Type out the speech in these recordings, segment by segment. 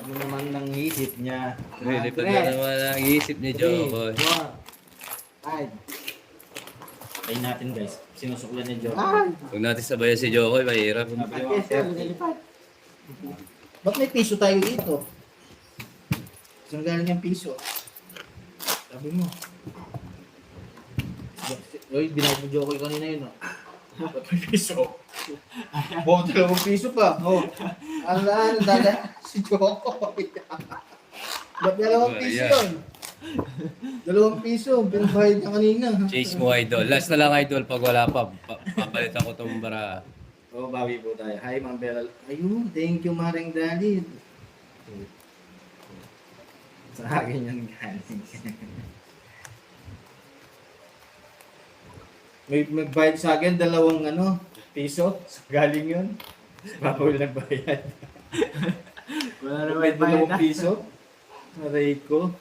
Ano naman nang isip niya? Lilipad na naman ang isip ni Jokoy. 5. Tayo natin guys. Sinusuklan ni Joe. Huwag natin sabayan si Jokoy, mahirap. Ba't may piso tayo dito? Saan galing yung piso? Sabi mo. Uy, binayad mo Jokoy kanina yun, no? Ba't may piso? Buong 2 piso pa. Oh. Ano, dada? Si Jokoy. Ba't 2 piso yun? 2 piso, pinabayad niya kanina. Chase mo, idol. Last na lang, idol. Pag wala pa, papalitan ko itong bara. Oo, bawi po tayo. Hi, Ma'am Bella. Ayun, thank you, Maring Daddy. Sa akin yan galing. May bayad sa akin 2 piso. Galing yun. Bawal nagbayad. Wala na May may bayad 2 piso. Aray ko.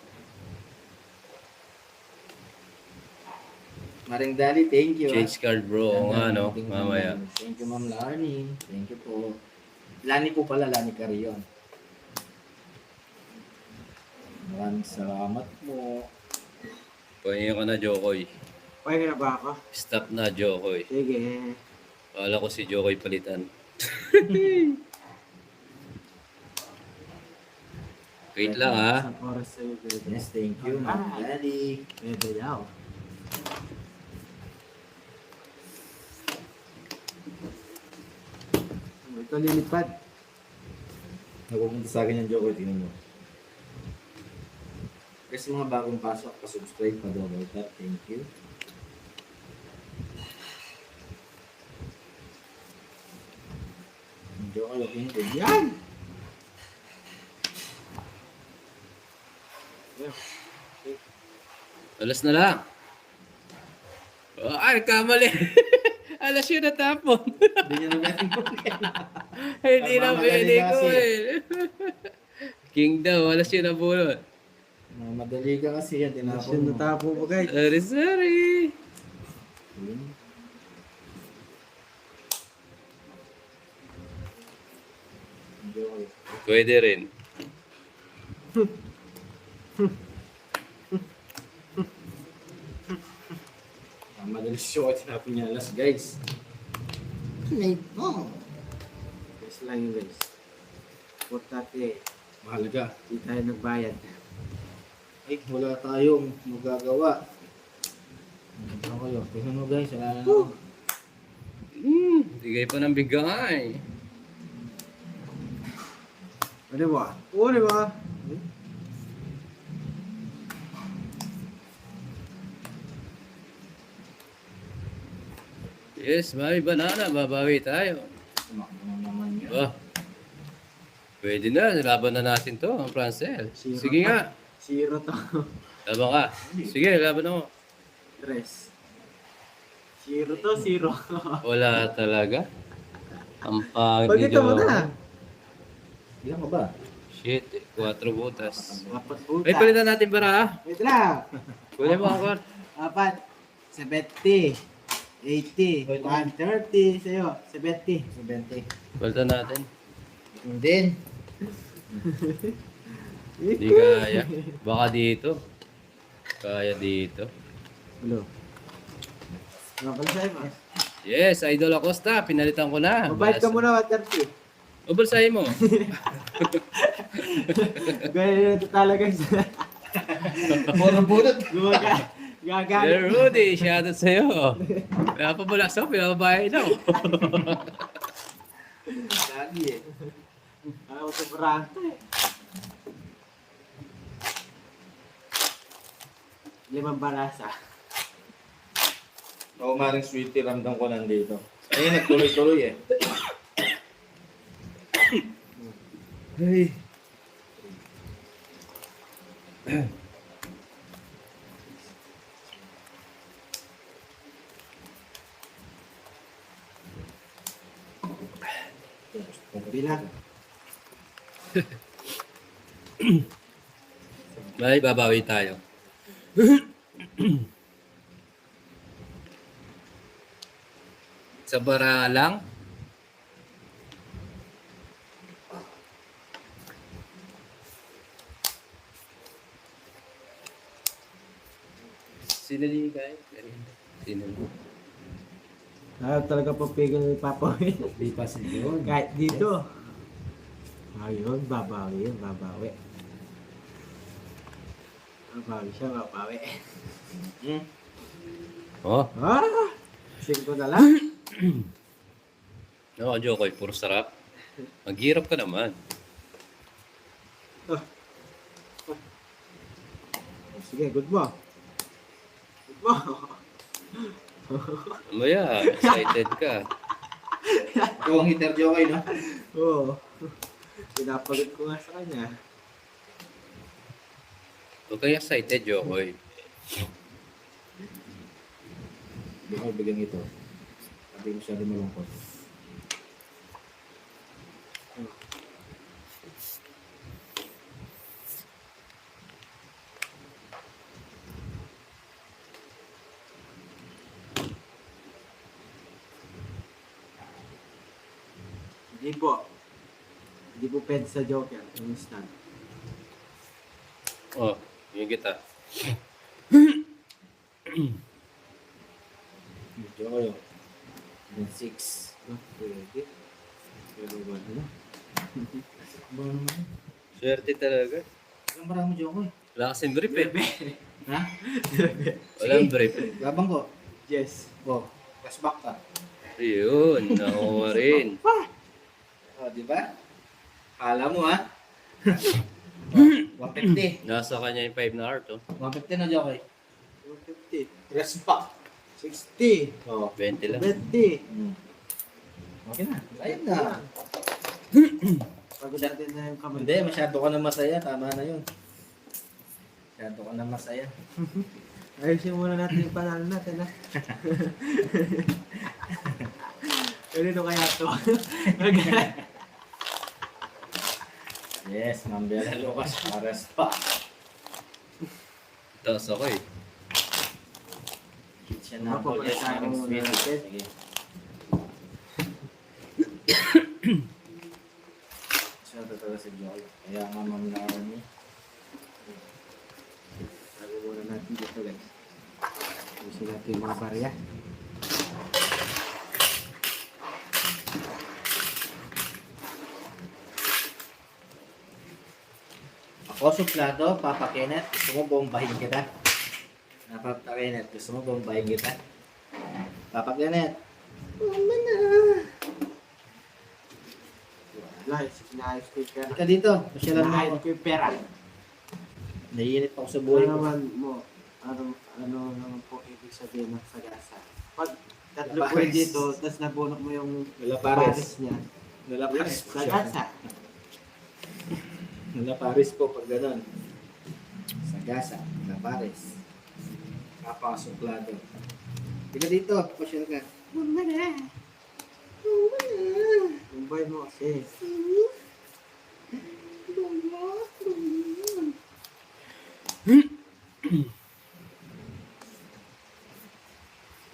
Maring Daddy, thank you. Change card, bro. Oo nga, no? Thank you, Mamaya. Thank you, Ma'am Lani. Thank you po. Lani po pala, Lani Carion. Maraming salamat po. Pahingin ka na, Jokoy. Okay na ba ako? Stop na, Jokoy. Sige. Kala ko si Jokoy palitan. Wait lang, ha? Isang oras sa'yo, baby. Yes, thank you, Ma'am Daddy. Baby, yaw. Ito lilipad. Napupunta sa akin yung Jokoy. Tingnan mo. Kasi mga bagong pasok, pa-subscribe, pa-double tap. Thank you. Yung Jokoy, okay hindi. Yan! Alas na lang. Oh, ay, kamali. Alas yun natapon. Hindi niya naman yung Hindi na Nagmamadali pwede ko kasi. eh. King daw, alas yun nabulot. Madali ka kasi yan. Tinapon mo. Natapo mo, guys. Sorry. Yun. Yung Jokoy. Pwede rin. Madali si Jokoy. Tinapon niya alas, guys. Oh. Yes lang yun, guys. Importante, Mahalaga. di tayo nagbayad. Ay, wala tayong magagawa. Ano kayo? Tingnan mo guys, wala na. Bigay pa ng bigay. Ano ba? Oo, di ba? Yes, may banana. Babawi tayo. Sumakbo na naman yan. Oh. Pwede na. Laban na natin to, ang Francel. Sige nga. 0 to. Laban ka. Sige, laban ako. 3. 0 to, 0. Wala talaga. Ang pangit Pag ni ito mo Jokoy. na. Ilan ka ba? Shit, 4 butas. 4 buta. Ay, palitan natin para ha. Wait lang. Kunin mo ako. 4. 70. 80. 130. Sa'yo. 70. 70. Palitan natin. Hindi. Hindi kaya. Baka dito. Kaya dito. Hello. Ano pala sa'yo, ma? Yes, Idol Acosta. Pinalitan ko na. Mabait ka muna, 130. O, balsahin mo. Ganyan na ito talaga. Puro bunot. Gagalit. Sir Rudy, shoutout sa'yo. Pinapabulak sa'yo, pinababayad daw. Lagi eh. Ayaw sa barangka eh. 5 barasa. Oo, maring sweetie, ramdam ko nandito. Ayun, nagtuloy-tuloy eh. Ay. Bilang. May babawi tayo. Sa bara lang. Sila din kayo. Sino? Talaga papigil ni Papa. Di pa si John. Kahit dito. Ayun, babawi yun, babawi. Babawi siya, babawi. Oh. Ah! 5 na lang. No, Jokoy, puro sarap. Maghirap ka naman. Sige, good mo. Good mo. Mamaya, excited ka. Ito ang hitter Jokoy, no? Oo. Pinapagod ko nga sa kanya. Huwag kang excited, Jokoy. Hindi ko bigyan ito. Sabi mo siya malungkot. Hindi po. Hindi po pwede sa Joker. Instant. Oh, yung kita. Jokoy, oh. 6. Ah, pwede. Pero ba na? Ano naman? Swerte talaga. Ang marami Jokoy. Wala kasing brief eh. Ha? Walang brief. Labang ko. Yes. Oh, press back ka. Ayun, nakuha rin. Oh, di ba? Kala mo, ha? Oh, 150. Nasa kanya yung 5 na heart, oh. 150 na Jokoy. 150. Press back. 60. Oh. 20 lang. 20. Okay na. Ayun na. Pagod natin na yung kamay. Hindi, masyado ka na masaya. Tama na yun. Masyado ka na masaya. Ayusin muna natin yung panalo natin, ha? Kanino kaya to? Yes, Mambela Lucas. Pares pa. Taas ako eh. Siya na po. Mapapala Yes, tayo parang muna sweet. natin. Sige. Siya talaga si Joy. Kaya nga mamlaran niya. Sabi muna natin dito, guys. Ayusin natin yung mga barya. Ako suplado, Papa Kenneth. Gusto mo bombahin kita? Papa Kenneth, gusto mo bombahin kita? Papa Kenneth. Mama na. Wala, inaayos ko yung pera. Ika dito. Masyalan mo ako. Inaayos ko yung pera. Naiinit ako sa Ano buhay ko. naman mo, ano naman po ibig sabihin ng sagasa? Pag tatlo po Pares. dito, tapos nabunok mo yung Nalapares. pares niya. Nalapares po siya. Sagasa. Nalapares po pag gano'n. Sagasa. Nalapares. Kapasuklado. Ika dito. Pasyal ka. Mama na. Mama na. Kumbay mo kasi. Mama. Mama.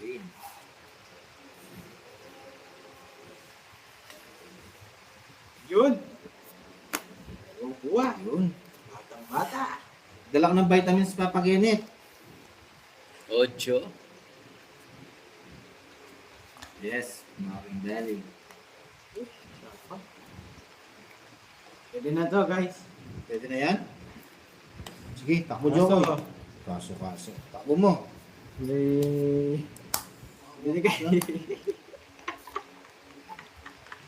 Green. Yun! Yung kuha. Yun. Batang bata. Dala ko ng vitamins papaginit. 8. Yes. Maring belly. Pwede na to, guys. Pwede na yan? Sige, takbo Kaso, Joko. Kaso. Takbo mo. Pwede kayo.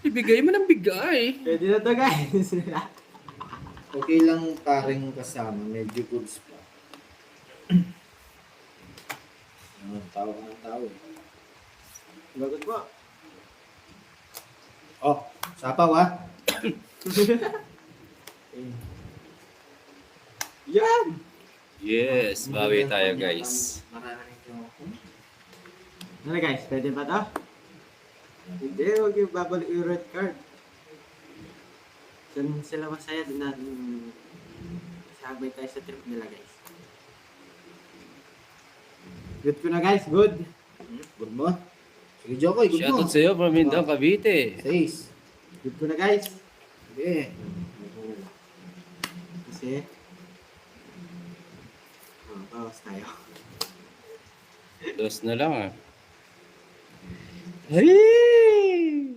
Ibigay mo ng bigay. Pwede na to, guys. Okay lang paring kasama. Medyo goods pa. Tao ka ng tao. Bagot mo. Oh, sapaw ha? Yan! Yes, bawi tayo guys. Maraming Joko. Ano guys, pwede ba to? Hindi, huwag yung babalik yung red card. Saan sila masaya doon natin sabay tayo sa trip nila guys. Good ko na guys, good. Good mo? Sige Joko, good mo. Shoutout sa'yo from Mindang, Cavite. 6. Good ko na guys. Sige. Kasi, bawas tayo. Dos na lang ah. Ay!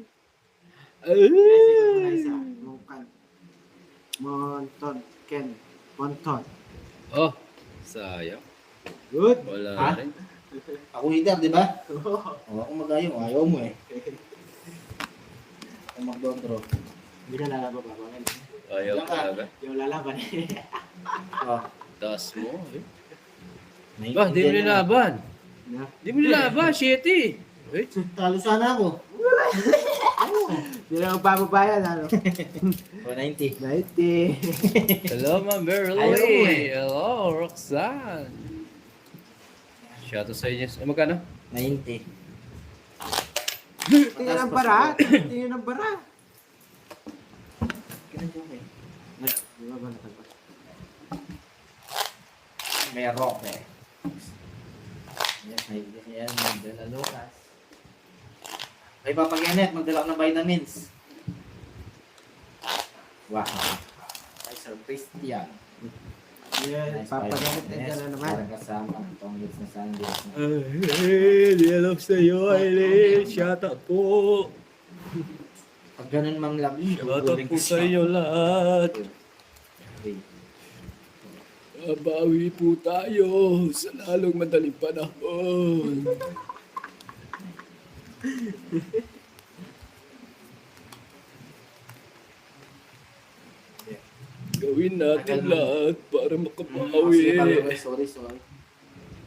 Isa. Ay! Mukan. Monton. Ken. Monton. Oh, sayang. Good. Wala Ha? rin. Ako hitter, di ba? O, ako mag-ayaw. Ayaw mo eh. Ako mag-draw. Hindi na lalaban pa. Bakit? Ayaw talaga. Yung lalaban. Oh. Das mo eh. May Ba, di mo nilaban. Na. Di mo nilaban, shitty. Wait. Talo sana ako. Hindi na magbababayan. Ano? O, 90. 90. Hello, Ma'am Ayaw mo Beverly. eh. Hello, Roxanne. Shoutout sa inyo. Magkano? 90. Tingnan ang bara. Tingnan ang bara. Kinandiyan eh. Di ba ba natagpas? May rock eh. Yes, may yan. Magdala Lucas. Ay, papagyanet. Magdala ko ng vitamins. Wow. Ay, Sir Christian. Yeah, papagamit na dyan na naman. Parang kasama. Itong hits na Sundays. Hello sa iyo, Aileen. Shoutout po. Pag ganun mang labi. Shoutout po sa inyo lahat. Okay. Babawi po tayo sa lalong madaling panahon. Gawin natin lahat para makabawi. Sorry.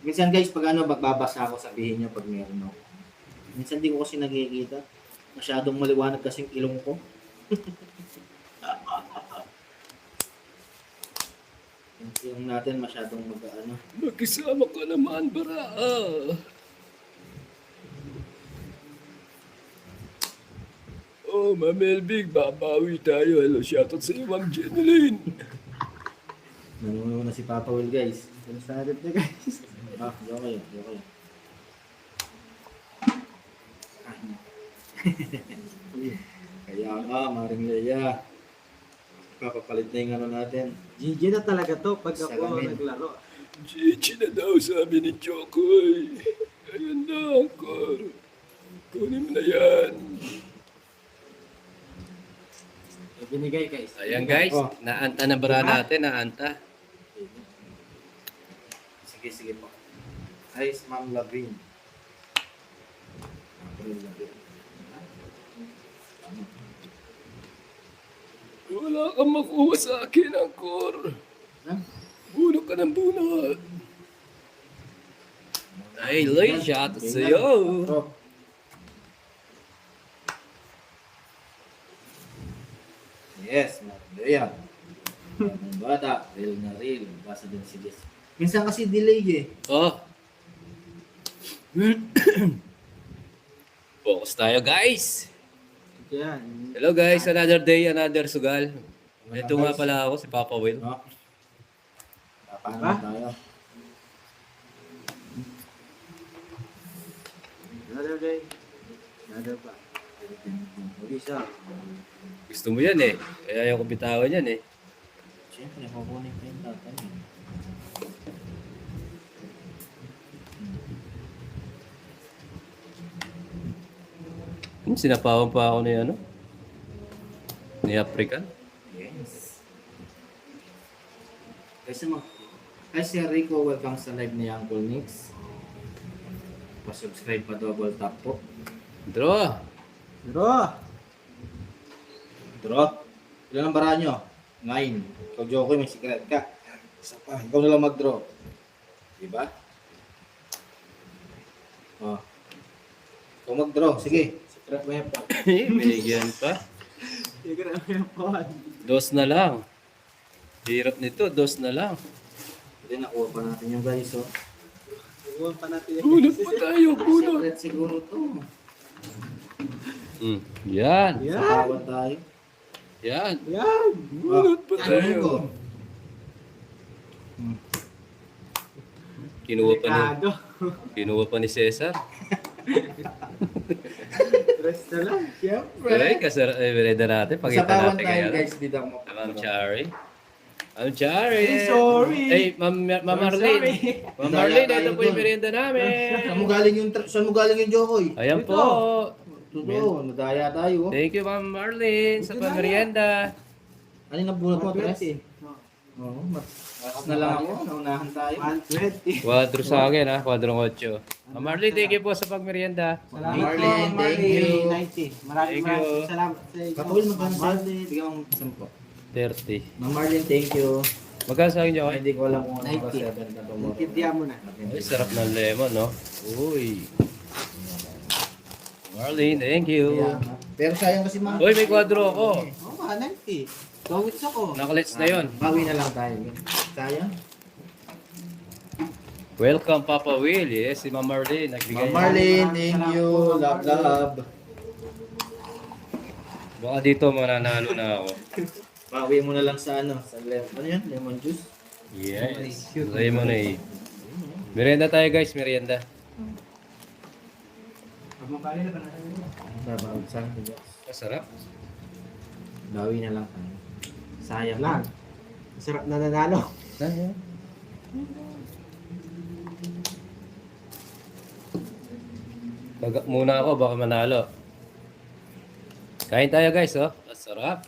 Minsan guys, pag ano, magbabasa ako, sabihin niyo pag meron ako. Minsan di ko kasi nakikita. Masyadong maliwanag kasing ilong ko. Yung ilong natin masyadong mag-ano. Makisama ka naman, bara. Oh, Ma'am Elvig, babawi tayo. Hello, shoutout sa iyo, Ma'am Jeneline. Nanuno na si Papa Will guys. Sarap na guys. Ah, okay. Kaya Maring Leia. Papapalit na yung ano natin. GG na talaga to pag ako Salamin. naglaro. Chichi na daw sabi ni Chokoy. Ayan na, Angkor. Kunin mo na yan. Binigay guys. Ayan guys, Oh. naanta na bara natin, naanta. Sige po. Ay, Ma'am Lavin. April Lavin. Wala kang makuha sa akin, Angkor. Ha? Bunot ka ng bunot. Ay, Loy, shoutout sa iyo. Oh. Yes, Ma'am Leia. Ang bata, real na real. Basa din si Liz. Minsan kasi delay eh. Oh. Focus tayo, guys. Yan. Hello guys, another day, another sugal. Ito nga pala ako, si Papa Will. No? Paano Ha? tayo? Another day. Another pa. Isa. Gusto mo yan eh. Kaya ayaw ko bitawan yan eh. Siyempre, kukunin ko yung tatay. Sinapawan pa ako ni ano? Ni African. Yes. Kasi mo. Hi Sir Rico, welcome sa live ni Uncle Nix. Pa-subscribe pa double tap po. Draw. Draw. Draw. Ilan ang bara nyo? 9. Ikaw Jokoy, may secret ka. Isa pa. Ikaw na lang mag-draw. Diba? Oh. Ikaw mag-draw. Sige. Secret weapon. Binigyan pa. Sige na yung phone. Dos na lang. Hirap nito, dos na lang. Hindi, nakuha pa natin yung guys. Oh. Huwag pa natin yung Bunot pa tayo, bunot. Secret siguro to. Yan. Yan. Sakawan tayo. Yan. Yan. Bunot pa Ano tayo. ko? Delikado. Kinuha pa ni Cesar. Stress na lang. Siyempre. Okay, kasar, merenda natin. Pakita Sakawan natin tayo kaya. guys. Di daw mo. Ma'am Chari. I'm sorry. Hey, sorry. Hey, Ma'am Marlene. Ma'am Marlene, ito po yung merienda namin. Saan mo galing yung Jokoy? Ayan Dito. po. Totoo, nadaya tayo. Thank you, Ma'am Marlene, sa pamerienda. Ano yung nabunot mo, Tres? 120. Oo, mas na lang ako. Naunahan tayo. 120. Quadro sa akin, ha? Quadrong 8. Ma'am Marlene, thank you po sa pagmerienda. Salamat Marlene, po, thank you. 90. Maraming Thank you. salamat sa inyo. Kapawil mo Ma'am Marlene. Bigyan mo 10. 30. Ma'am Marlene, thank you. Magkano sa akin, Jokoy? Hindi ko alam kung ano ba 90. 7 na tomorrow. Intindihan mo na. Ay, sarap ng lemon, no? Uy. Marlene, thank you. Pero sayang kasi mga... Uy, may kwadro ako. Oh, 90. Gawits ako. Nakalits na yon. Bawi na lang tayo. Sayang. Welcome, Papa Will. Yes, si Ma'am Marlene. Nagbigay Ma'am Marlene, thank you. Love, love. Baka dito mananalo na ako. Bawi mo na lang sa ano, sa lemon. Ano yan? Lemon juice? Yes. Lemonade. Merienda tayo, guys. Merienda. Magmamali na ba natin? Bawal sa akin. Masarap. Bawi na lang tayo. Sayang Lang. Sarap na nanalo. Sayang. Tagak muna ako, baka manalo. Kain tayo, guys, oh. Masarap.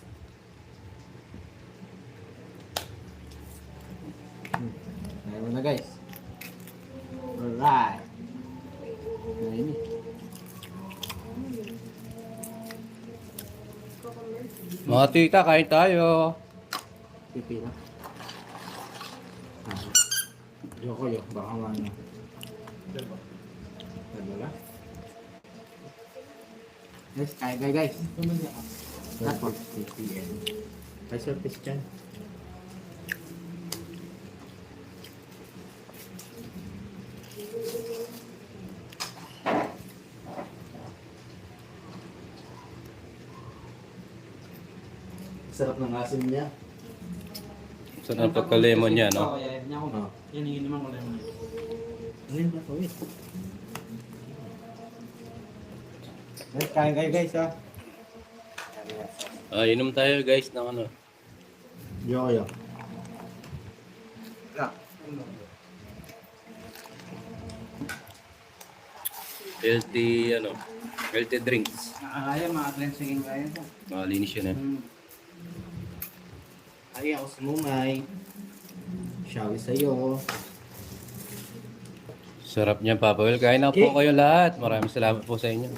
Ayaw na guys. Alright. Ayun eh. Mga tita, kain tayo. Pipi na. Yoko yun. Baka ano. Dalawa? Guys, kaya guys. Tapos, PPM. Ay, surface dyan. Sarap ng asim niya. Saan ang pagka-lemon niya, no? Yan ako. Oh. Yan yung naman ko lemon. Ano yun ba? Wait. Guys, kaya kayo guys ha. Inom tayo, guys, ng ano. Yoyo. Healthy, ano, healthy drinks. Nakakaya, mga cleansing kaya ito. Malinis yun, eh. Ay, ako sa mumay. Shawi sa'yo. Sarap niyan, Papa Will. Kain na po kayo lahat. Maraming salamat po sa inyo.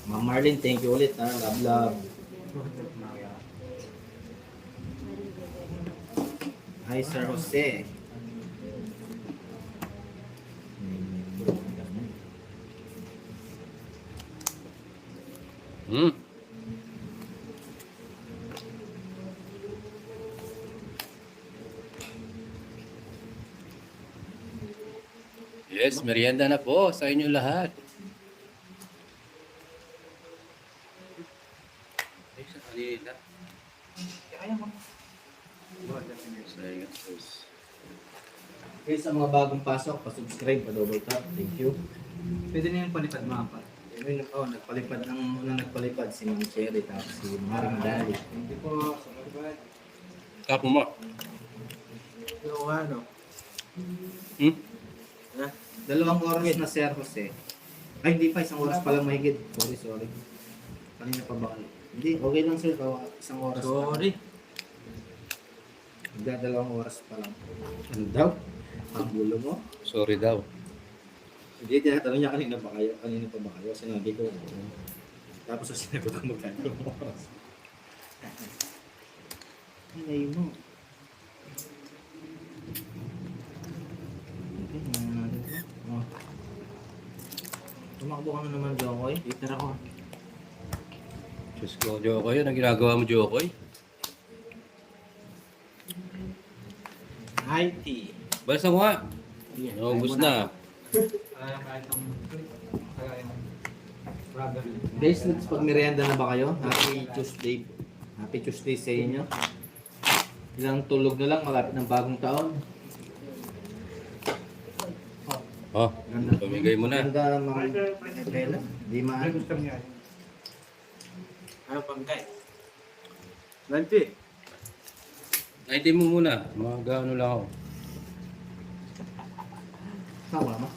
Ma'am Marlene, thank you ulit ha. Love, love. Hi, Sir Jose. Hmm. Yes, merienda na po sa inyo lahat. Ay, sa kanila. Sayang, sus. Okay, sa mga bagong pasok, pa-subscribe, pa-double tap. Thank you. Pwede na yung palipad mga pa. Nagpalipad ng unang nagpalipad si Ma'am Cherry tapos si Maring Dali. Thank you po. Sa palipad. Kapo mo. Yung ano. Hmm? Ha? 2 oras na Sir Jose. Ay, hindi pa. 1 oras pa lang mahigit. Sorry. Kanina pa ba? Hindi, okay lang sir. 1 oras pa. Sorry. Hindi, 2 oras pa lang. Ano daw? Ang gulo mo? Sorry daw. Hindi, tinatanong niya kanina pa kayo. Kanina pa ba kayo? Sinabi ko. Tapos sa sinagot ang magkano oras. Hinay mo. Okay, natin ito. Oh. Tumakbo ka na naman, Jokoy. Later ako. Diyos ko, Jokoy. Anong ginagawa mo, Jokoy? 90. Balsa mo nga. Naubos na. Guys, pag-merienda na ba kayo? Happy Tuesday. Happy Tuesday sa inyo. Ilang tulog na lang, malapit ng bagong taon. Oh, pamigay mo na. Ganda mga Bella. Di maano. Ano pang guys? 90. Naitim mo muna. Mag-ano lang ako. Tama ba?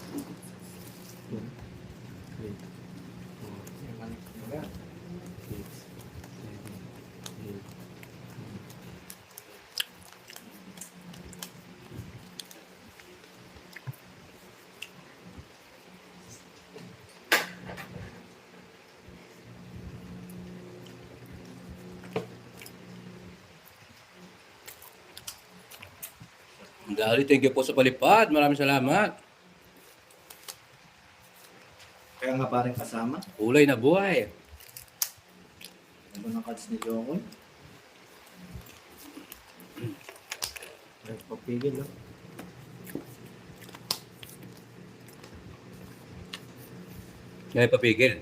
Dali, thank you po sa palipad. Maraming salamat. Kaya nga parang kasama. Kulay na buhay. Ano ng cards ni Jokoy? Papigil lang. Ngayon papigil.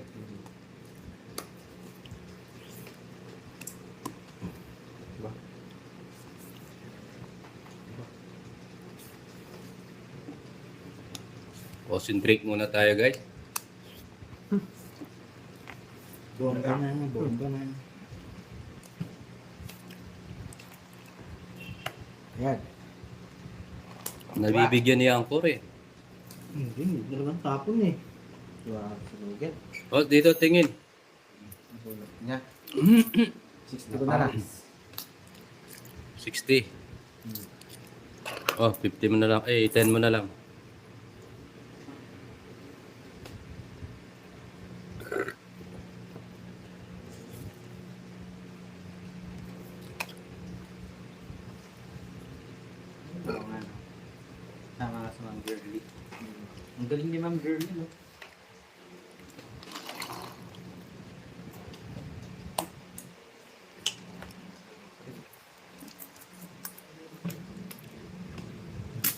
Concentrate muna tayo, guys. Bomba na, bomba na. Ayan. Nabibigyan niya ang core eh. Hindi, dalawang tapon eh. Diba, sunugin. Oh, dito tingin. Niya. 60 ko na lang. 60. Oh, 50 mo na lang. 10 mo na lang. Tama sa Ma'am Girly. Ang galing ni Ma'am Girly, no?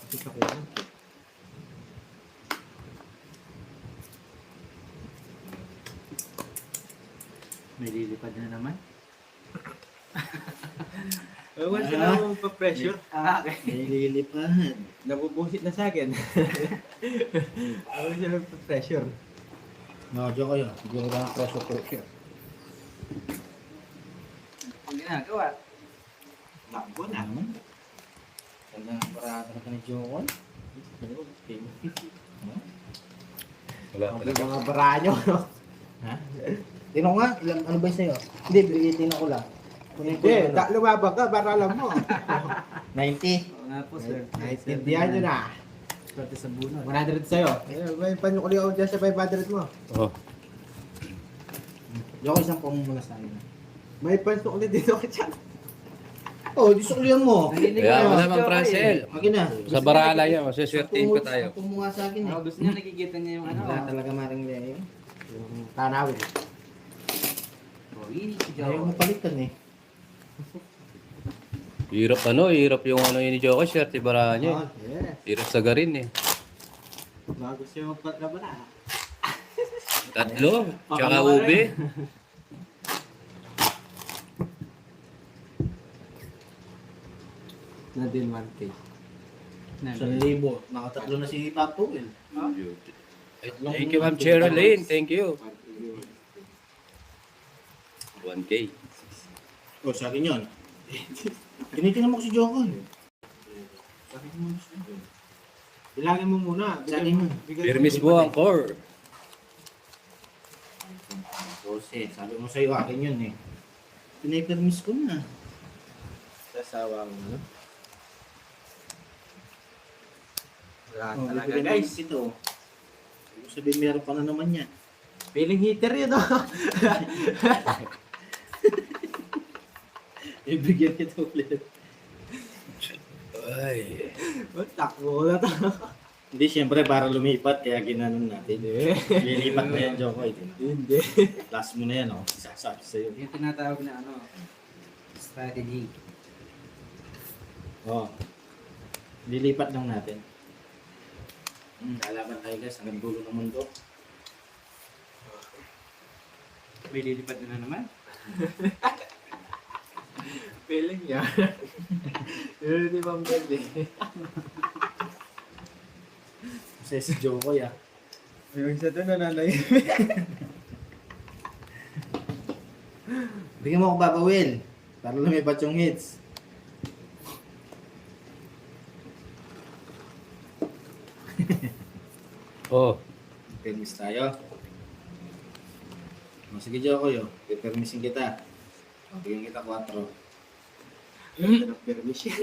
Isa ko lang. May lilipad na naman. Ewan ka na mo pa-pressure. Okay. Nililipahan. Nabubusit na sa akin. Ewan siya pa-pressure. Nakadyo kayo. Siguro lang ang pressure. Ang ginagawa. Lakbo na. Naman. Ganda ng parada ka ni Jokoy. Wala Ang talaga. mga baranyo, no? Ha? Tino nga, ano ba yung sa'yo? Hindi, bigitin ako lang. Kunin ko yung ano. lumabang ka para alam mo. 90. Oo nga po, sir. Naintindihan nyo na. Swerte sa bunod. 100 sa'yo. May panukuli ako dyan sa 500 mo. Oh, Jokoy, isang pong muna sa akin. May panukuli dito ka dyan. Oh, di suklihan mo. kaya mo naman, Francel. Akin na. Sa barala yan, masiswertein pa tayo. Isang mo nga sa akin eh. Gusto niya nakikita niya yung ano. Wala talaga maring Leo. Yung tanawin. Oh, ini si Ayaw mo Joe. palitan eh. Hirap yung ano yun ni Joko, swerte bara niya. Yeah. Hirap sa garin eh. Bago siya magpatlaban na. Tatlo, tsaka ube. Na din 1K. 1,000. Nakatatlo na si Papo eh. Thank you, Ma'am Cheryline. Thank you. 1K. Oh, sa akin yun. Tinitingnan mo ko si Jokoy. Bilangin mo muna. Sa akin yun. Permis mo ang core. 12. Sabi mo sa'yo, akin yun eh. Pinay-permis ko na. Sasawa mo, no? Wala Oh, talaga, bibigyan guys. namin ito. Ibig sabihin, meron pa na naman yan. Feeling heater yun, no? Ibigyan kita ulit. Ay. Takbo na to. Hindi, siyempre para lumipat, kaya ginanon natin. Lilipat na yan, Jokoy. Hindi. Last mo na yan, oh. Sasabi sa'yo. Yung tinatawag na ano, strategy. Oh. Lilipat lang natin. Lalaban tayo guys, hanggang dulo ng mundo. May lilipad na naman. Feeling yan. Yun ni Ma'am Belle. Kasi si Jokoy ah. Yung isa doon nanay. Bigyan mo ako Papa Will. Para lumipat yung hits. Oh, Permis tayo. O, sige, Jokoy, oh. Permisin kita. O, bigyan kita 4. Ganda ng permission.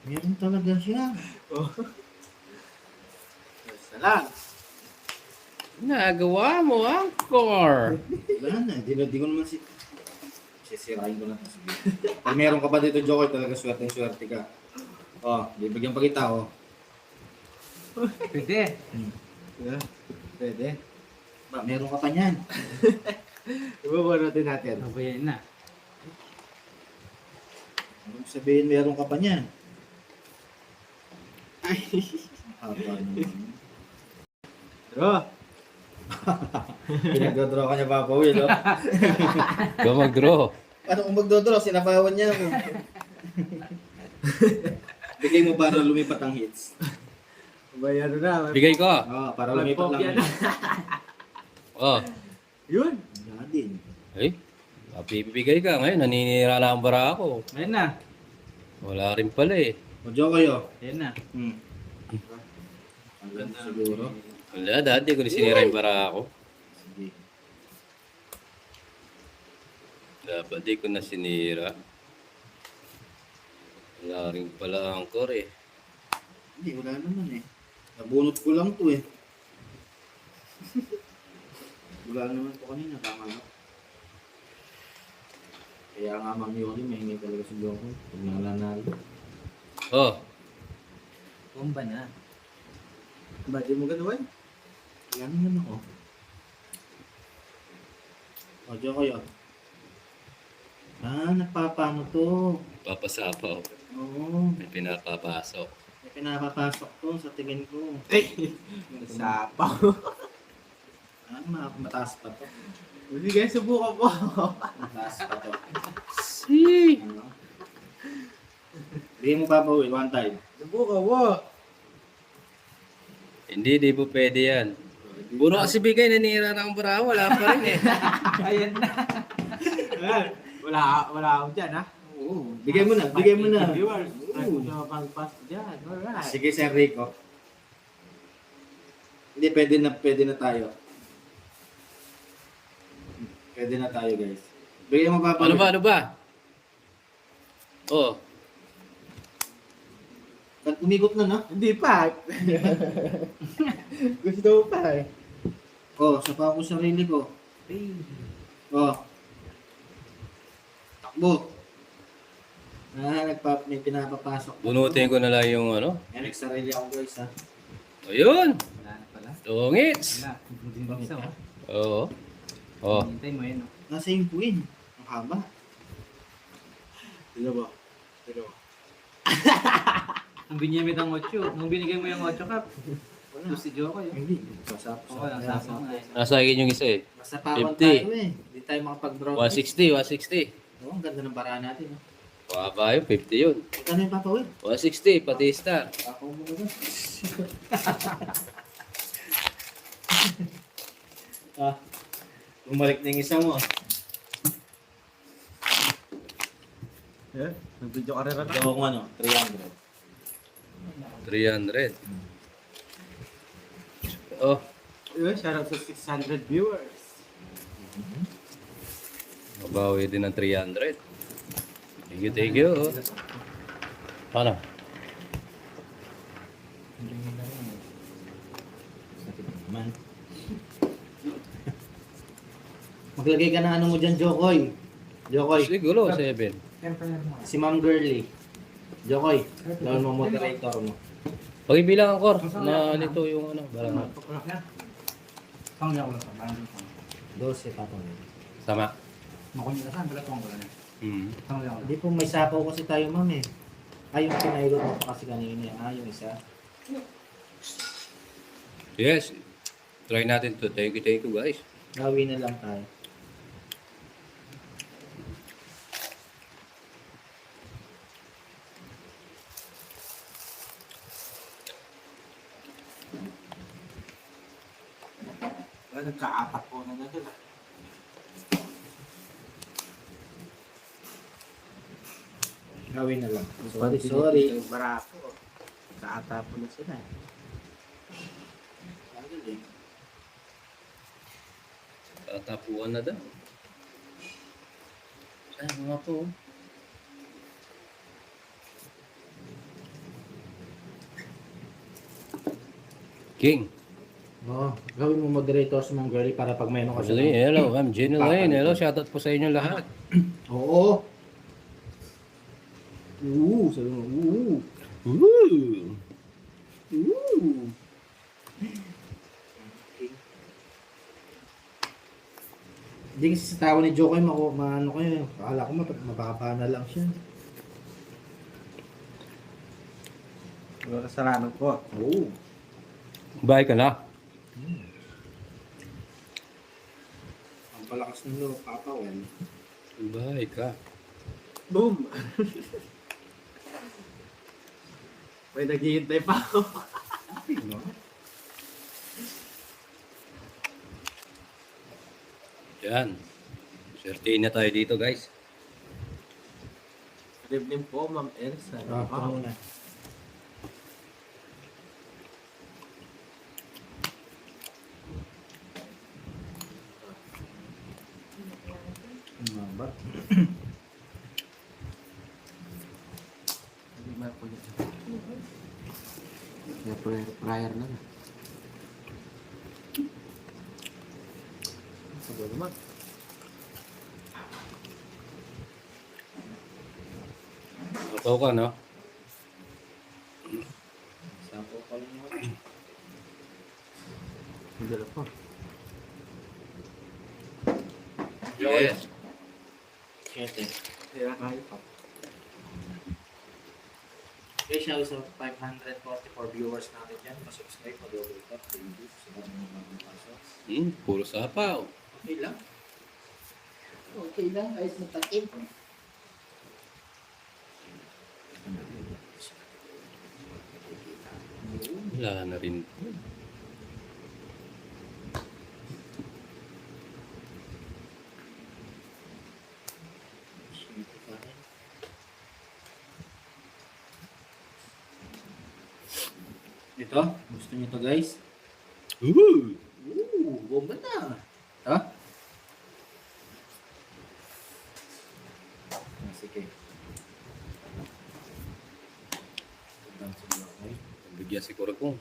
Meron talaga siya. Basta lang. nagawa mo, Angkor. Wala na, di ko naman sisirain ko na to. Sige. Pag meron ka pa dito, Jokoy, talaga swerte ka. O, bibigyan pa kita, o. Pwede. Yeah. Pwede. Ba, meron ka pa niyan. Ibabarotin natin. Sabayan na. Ano sabihin, meron ka pa niyan? Ay. Haba naman. Draw. Pinag-draw ka niya, Papa Will, o. Go mag-draw. Ano kung magdodraw, sinabawan niya ako. Bigay mo para lumipat ang hits. Bayaro na. Bigay ko. Oo, para lumipat lang ang hits. Oh, Yun. Wala din. eh. Mapipibigay ka ngayon. Naninira na ang bara ako. Ayan na. Wala rin pala eh. O, Jokoy, o. Ayan na. Ang ganda siguro. Wala, dati ko sinira yung bara ako. Sige. Dapat di ko na sinira. Wala rin pala Angkor eh. Hindi, wala naman eh. Nabunot ko lang to eh. Wala naman to kanina, tama na. Kaya nga Ma'am Yoli, mahingi talaga si Joko. Pag nananalo. Oh, Bomba na. Ba't di mo ganawan? Wala naman ako. O, Joko yun. Ah, nagpapano to. papasapaw. Oo, May pinapapasok. may pinapapasok to sa tingin ko. Sapaw. Ah, mataas pa to. Hindi guys, subukan po. Mataas pa to. Si. Ano? Bigyan mo Papa Will, one time. Subukan mo. Hindi, di po pwede yan. Puro kasi bigay, nanira na ang bara. Wala pa rin eh. Ayan na. Ayan. Wala ako dyan, ha? Oo, bigay mo na, bigay mo na. Viewers. Ay, Oo. kung siya mapagpas dyan. Alright. Sige, Sir Rico. Hindi, pwede na tayo. Pwede na tayo, guys. Bigyan mo Papa Ano Will. ba, ano ba? Oh, Umikot na, no? Hindi pa. Gusto mo pa eh. Oh, sapa ako sa sarili ko. Oh. Takbo. Ah, may pinapapasok. bunutin ko na lang yung ano. Yan, nagsarili ako, guys, ha? Ayun! Wala na pala. Tungits! Wala. Hindi ba isa oh. Oo. Oh. Hintay mo yun oh. Nasa yung queen. Ang haba. Sino ba? Sino ba? Nung binigay mo yung 8, nung binigay mo yung 8 cup, Wala. ito si Joko yun. Hindi. Sasap. Oo, nasasap na eh. Nasa akin yung isa eh. Basta pawan 50. tayo eh. Hindi tayo makapag-draw. 160, 160. Oo, ang ganda ng baraan natin. Oh. Baba yun, 50 yun. Ito na yung Papa Will. 160, pati star. Ako mo na. Ah, bumalik na yung isa mo. Yeah? Nag-video ka rin Ito ako ano, 300. 300. Oh, Yeah, shout out sa 600 viewers. mabawi din ng 300. Thank you. Ano? Man. Maglagay ka ng ano mo dyan, Jokoy. Jokoy. Siguro, 7. Si Ma'am Girly. Jokoy. Lawan mo moderator mo. Pagibilang ang kor na nito yung ano, barang. Pangyaw lang. Parang 12 Papa Will. Sama. makunya ka saan, balat mo ba na? Pangyaw lang. Hindi po may sapaw kasi tayo, Ma'am eh. Ay, yung pinailot mo kasi kanina. Ah, yung isa. Yes. Try natin to. Thank you guys. Gawin na lang tayo. Nagka-apat po na na doon. Gawin na lang. Sorry. Yung barako. Nagka-ata po na sila. Tatapuan na daw. Ay, mga po. King. Gawin mo moderator sa mong girlie para pag may ano kasi. Actually, hello, I'm Gino Lane. Hello, shoutout po sa inyo lahat. Oo. Sabi mo, Woo! Hindi kasi sa tawa ni Jokoy, maano kayo. Akala ko mababa na lang siya. Wala kasalanan ko. Oo. Bye ka na. Ang palakas ng loob, Papa Well. Bye ka. Boom! May naghihintay pa ako. Yan. Certain na tayo dito, guys. Good evening po, Ma'am Elsa. Ito muna. Ano ba? Hindi ba po yun? Kaya prior na. Sabi naman. Totoo ka, no? Sampo pa lang ako. Hindi na po. Yes. Siyete. Kaya kahit pa. Okay, siya sa 544 viewers natin dyan. Pa-subscribe, pa-double tap, pa-YouTube. Sa mga mga pasok. Puro sapaw. Okay lang. Okay lang. Ayos na takip. Wala na rin. Ito, gusto niyo to guys? Woo! Bomba na. Ha? Sige. Bigyan si Kuragong.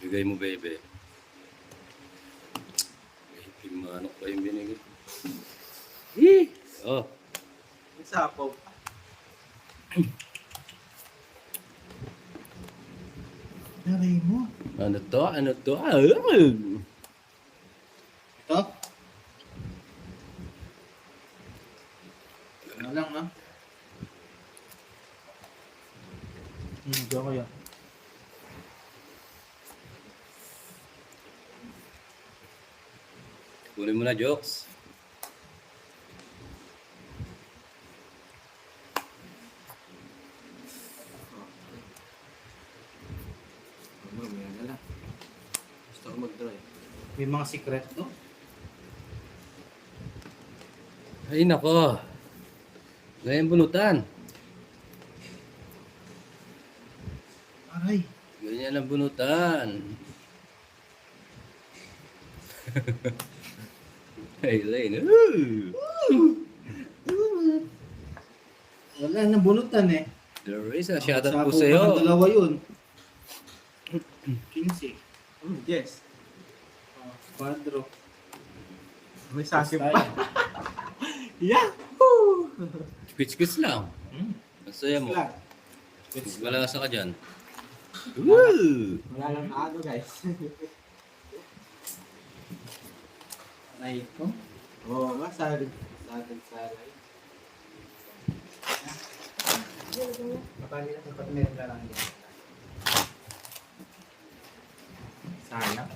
Bigay mo, baby. Manok pa yung binigay. Oh. May sapaw. Naray mo. Ano to? Ano to? Ito? Ano lang, ha? Diyan kaya. Kunin mo na, jokes. Mamaya na lang. Gusto ko mag-drive. May mga secret to. Ay, nako. Ngayon bunutan. Aray. Ganyan ang bunutan. Hey, Lane. Wala na bunutan eh. There is a shoutout po Sapo pa sa'yo. ng dalawa yun. 15. Yes. Quadro. May sakit pa. Style. Yahoo! Quits-quits lang. Hmm. Ang saya mo. Flat. Malasa ka dyan. Woo! Wala lang na ano, guys. Aray ko. Oo nga, salad. Salad. Kapag meron ka lang din. Sayang.